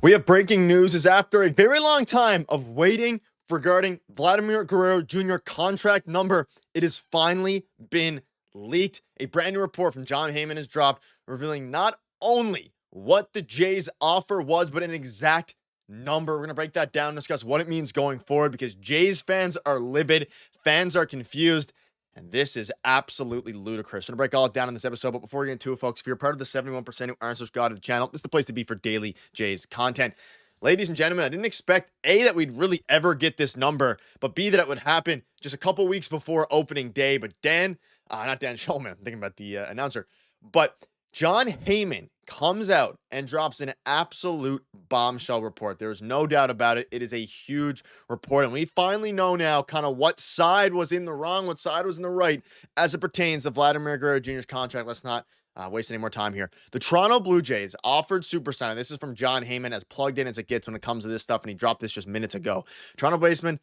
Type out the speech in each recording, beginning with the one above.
We have breaking news as after a very long time of waiting regarding Vladimir Guerrero Jr. contract number, it has finally been leaked. A brand new report from Jon Heyman has dropped, revealing not only what the Jays' offer was, but an exact number. We're going to break that down and discuss what it means going forward because Jays fans are livid, fans are confused, and this is absolutely ludicrous. I'm going to break all it down in this episode, but before we get into it, folks, if you're part of the 71% who aren't subscribed to the channel, this is the place to be for daily Jays content. Ladies and gentlemen, I didn't expect, A, that we'd really ever get this number, but B, that it would happen just a couple weeks before opening day. But not Dan Schulman, I'm thinking about the announcer, but Jon Heyman comes out and drops an absolute bombshell report. There's no doubt about it. It is a huge report, and we finally know now kind of what side was in the wrong, what side was in the right as it pertains to Vladimir Guerrero Jr.'s contract. Let's not waste any more time here. The Toronto Blue Jays offered super signing. This is from Jon Heyman, as plugged in as it gets when it comes to this stuff, and he dropped this just minutes ago. Toronto baseman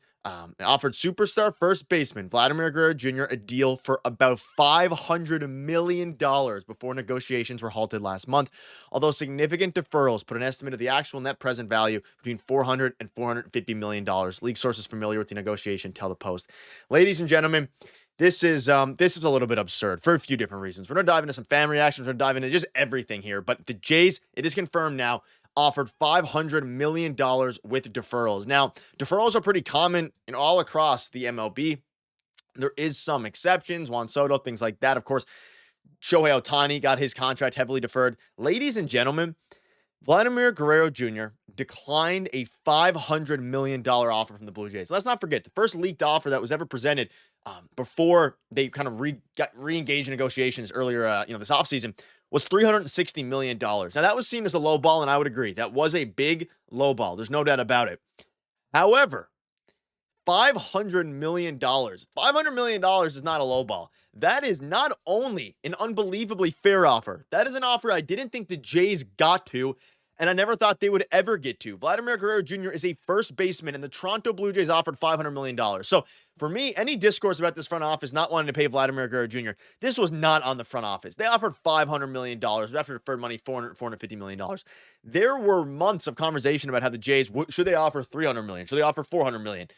offered superstar first baseman Vladimir Guerrero Jr. a deal for about $500 million before negotiations were halted last month, although significant deferrals put an estimate of the actual net present value between $400 and $450 million. League sources familiar with the negotiation tell the Post. Ladies and gentlemen, this is a little bit absurd for a few different reasons. We're going to dive into some fan reactions. We're going to dive into just everything here. But the Jays, it is confirmed now, offered $500 million with deferrals. Now, deferrals are pretty common all across the MLB. There is some exceptions, Juan Soto, things like that. Of course, Shohei Ohtani got his contract heavily deferred. Ladies and gentlemen, Vladimir Guerrero Jr. declined a $500 million offer from the Blue Jays. Let's not forget, the first leaked offer that was ever presented before they kind of re-engaged in negotiations earlier, this offseason was $360 million. Now, that was seen as a low ball, and I would agree. That was a big low ball. There's no doubt about it. However, $500 million. $500 million is not a low ball. That is not only an unbelievably fair offer. That is an offer I didn't think the Jays got to, and I never thought they would ever get to. Vladimir Guerrero Jr. is a first baseman, and the Toronto Blue Jays offered $500 million. So, for me, any discourse about this front office not wanting to pay Vladimir Guerrero Jr., this was not on the front office. They offered $500 million. After deferred money, $450 million. There were months of conversation about how the Jays, should they offer $300 million? Should they offer $400 million?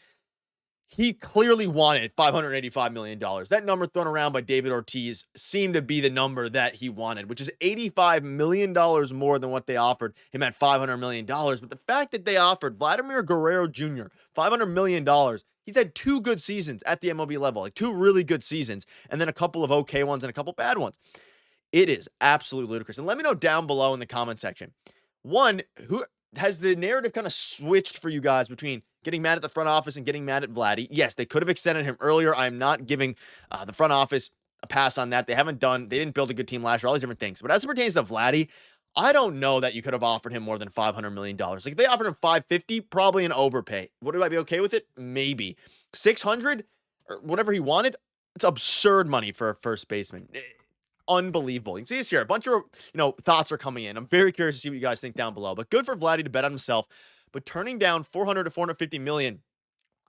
He clearly wanted $585 million. That number thrown around by David Ortiz seemed to be the number that he wanted, which is $85 million more than what they offered him at $500 million. But the fact that they offered Vladimir Guerrero Jr. $500 million, he's had two good seasons at the MLB level, like two really good seasons, and then a couple of okay ones and a couple bad ones. It is absolutely ludicrous. And let me know down below in the comment section, one, who has the narrative kind of switched for you guys between getting mad at the front office and getting mad at Vladdy? Yes, they could have extended him earlier. I'm not giving the front office a pass on that. They didn't build a good team last year, all these different things. But as it pertains to Vladdy, I don't know that you could have offered him more than $500 million. Like, if they offered him $550, probably an overpay. Would I be okay with it? Maybe. $600 or whatever he wanted, it's absurd money for a first baseman. Unbelievable. You can see this here. A bunch of, thoughts are coming in. I'm very curious to see what you guys think down below. But good for Vladdy to bet on himself. But turning down $400 to $450 million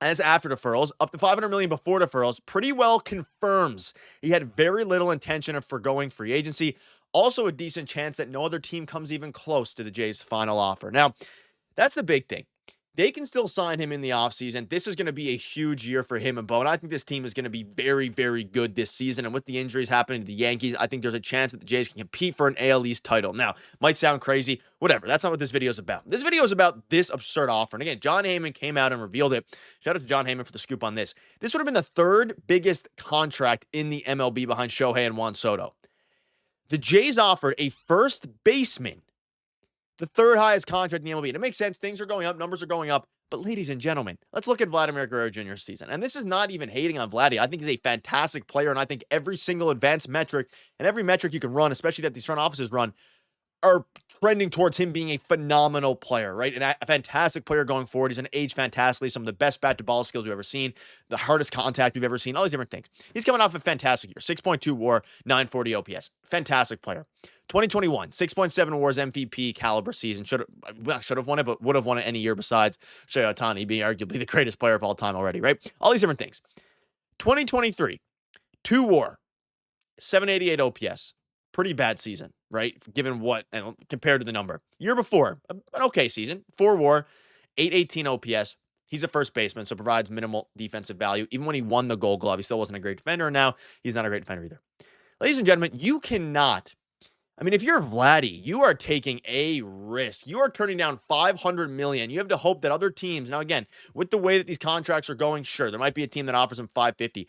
as after deferrals, up to $500 million before deferrals, pretty well confirms he had very little intention of foregoing free agency. Also a decent chance that no other team comes even close to the Jays' final offer. Now, that's the big thing. They can still sign him in the offseason. This is going to be a huge year for him and Bo, and I think this team is going to be very, very good this season. And with the injuries happening to the Yankees, I think there's a chance that the Jays can compete for an AL East title. Now, might sound crazy, whatever. That's not what this video is about. This video is about this absurd offer. And again, Jon Heyman came out and revealed it. Shout out to Jon Heyman for the scoop on this. This would have been the third biggest contract in the MLB behind Shohei and Juan Soto. The Jays offered a first baseman the third highest contract in the MLB. And it makes sense. Things are going up. Numbers are going up. But ladies and gentlemen, let's look at Vladimir Guerrero Jr.'s season. And this is not even hating on Vladdy. I think he's a fantastic player. And I think every single advanced metric and every metric you can run, especially that these front offices run, are trending towards him being a phenomenal player, right? And a fantastic player going forward. He's going to age fantastically. Some of the best bat-to-ball skills we've ever seen. The hardest contact we've ever seen. All these different things. He's coming off a fantastic year. 6.2 WAR, 940 OPS. Fantastic player. 2021, 6.7 WARs MVP caliber season. Should have won it, but would have won it any year besides Shohei Ohtani being arguably the greatest player of all time already, right? All these different things. 2023, 2 WAR, 788 OPS. Pretty bad season. right? Given what, and compared to the number. Year before, an okay season, 4 WAR, 818 OPS. He's a first baseman, so provides minimal defensive value. Even when he won the Gold Glove, he still wasn't a great defender. And now he's not a great defender either. Ladies and gentlemen, you cannot. I mean, if you're Vladdy, you are taking a risk. You are turning down $500 million. You have to hope that other teams. Now, again, with the way that these contracts are going, sure, there might be a team that offers him 550.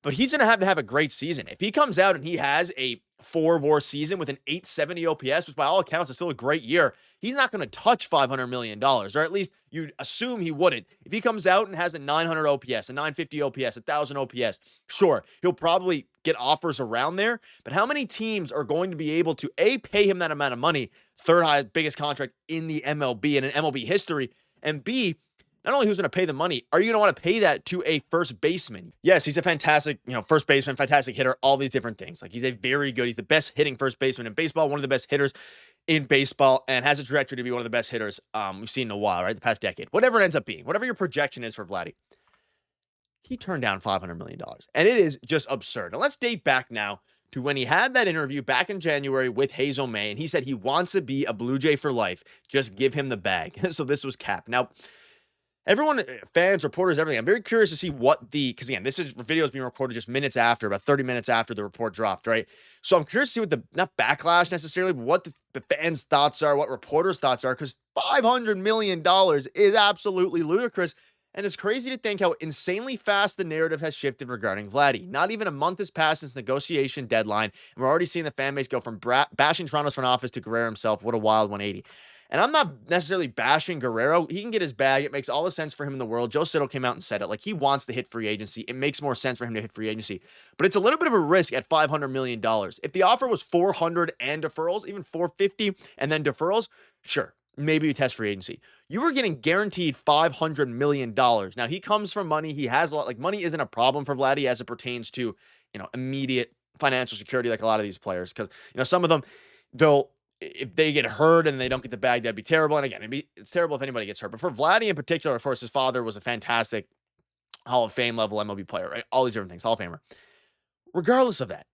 But he's going to have a great season. If he comes out and he has a 4 WAR season with an 870 OPS, which by all accounts is still a great year, he's not going to touch $500 million, or at least you'd assume he wouldn't. If he comes out and has a 900 OPS, a 950 OPS, 1,000 OPS, sure, he'll probably get offers around there. But how many teams are going to be able to, A, pay him that amount of money, third highest, biggest contract in the MLB and in MLB history, and B, not only who's going to pay the money, are you going to want to pay that to a first baseman? Yes, he's a fantastic, first baseman, fantastic hitter, all these different things. Like, he's the best hitting first baseman in baseball, one of the best hitters in baseball, and has a trajectory to be one of the best hitters we've seen in a while, right? The past decade. Whatever it ends up being, whatever your projection is for Vladdy, he turned down $500 million. And it is just absurd. And let's date back now to when he had that interview back in January with Hazel May, and he said he wants to be a Blue Jay for life. Just give him the bag. So this was Cap. Now, everyone, fans, reporters, everything, I'm very curious to see because again, this is videos being recorded just minutes after, about 30 minutes after the report dropped, right? So I'm curious to see what not backlash necessarily, but what the fans' thoughts are, what reporters' thoughts are, because $500 million is absolutely ludicrous. And it's crazy to think how insanely fast the narrative has shifted regarding Vladdy. Not even a month has passed since negotiation deadline, and we're already seeing the fan base go from bashing Toronto's front office to Guerrero himself. What a wild 180. And I'm not necessarily bashing Guerrero. He can get his bag. It makes all the sense for him in the world. Joe Siddall came out and said it. Like, he wants to hit free agency. It makes more sense for him to hit free agency. But it's a little bit of a risk at $500 million. If the offer was $400 and deferrals, even $450 and then deferrals, sure, maybe you test free agency. You were getting guaranteed $500 million. Now, he comes from money. He has a lot. Like, money isn't a problem for Vladdy as it pertains to, immediate financial security like a lot of these players. Because, some of them, if they get hurt and they don't get the bag, that'd be terrible. And again, it's terrible if anybody gets hurt. But for Vladdy in particular, of course, his father was a fantastic Hall of Fame level MLB player, right? All these different things, Hall of Famer. Regardless of that,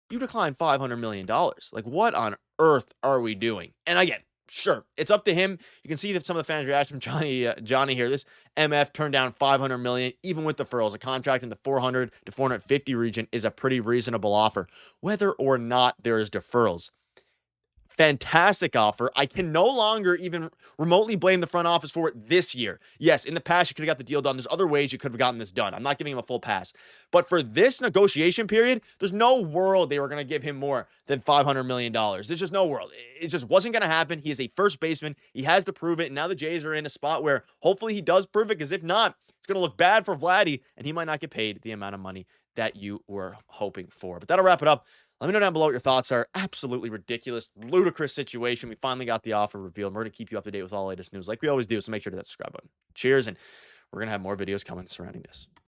you decline $500 million. Like, what on earth are we doing? And again, sure, it's up to him. You can see that some of the fans' reaction from Johnny here. This MF turned down $500 million, even with deferrals. A contract in the 400 to 450 region is a pretty reasonable offer, whether or not there is deferrals. Fantastic offer. I can no longer even remotely blame the front office for it this year. Yes, in the past, you could have got the deal done. There's other ways you could have gotten this done. I'm not giving him a full pass. But for this negotiation period, there's no world they were going to give him more than $500 million. There's just no world. It just wasn't going to happen. He is a first baseman. He has to prove it. And now the Jays are in a spot where hopefully he does prove it, because if not, it's going to look bad for Vladdy, and he might not get paid the amount of money that you were hoping for. But that'll wrap it up. Let me know down below what your thoughts are. Absolutely ridiculous, ludicrous situation. We finally got the offer revealed. We're going to keep you up to date with all the latest news like we always do, so make sure to hit that subscribe button. Cheers, and we're going to have more videos coming surrounding this.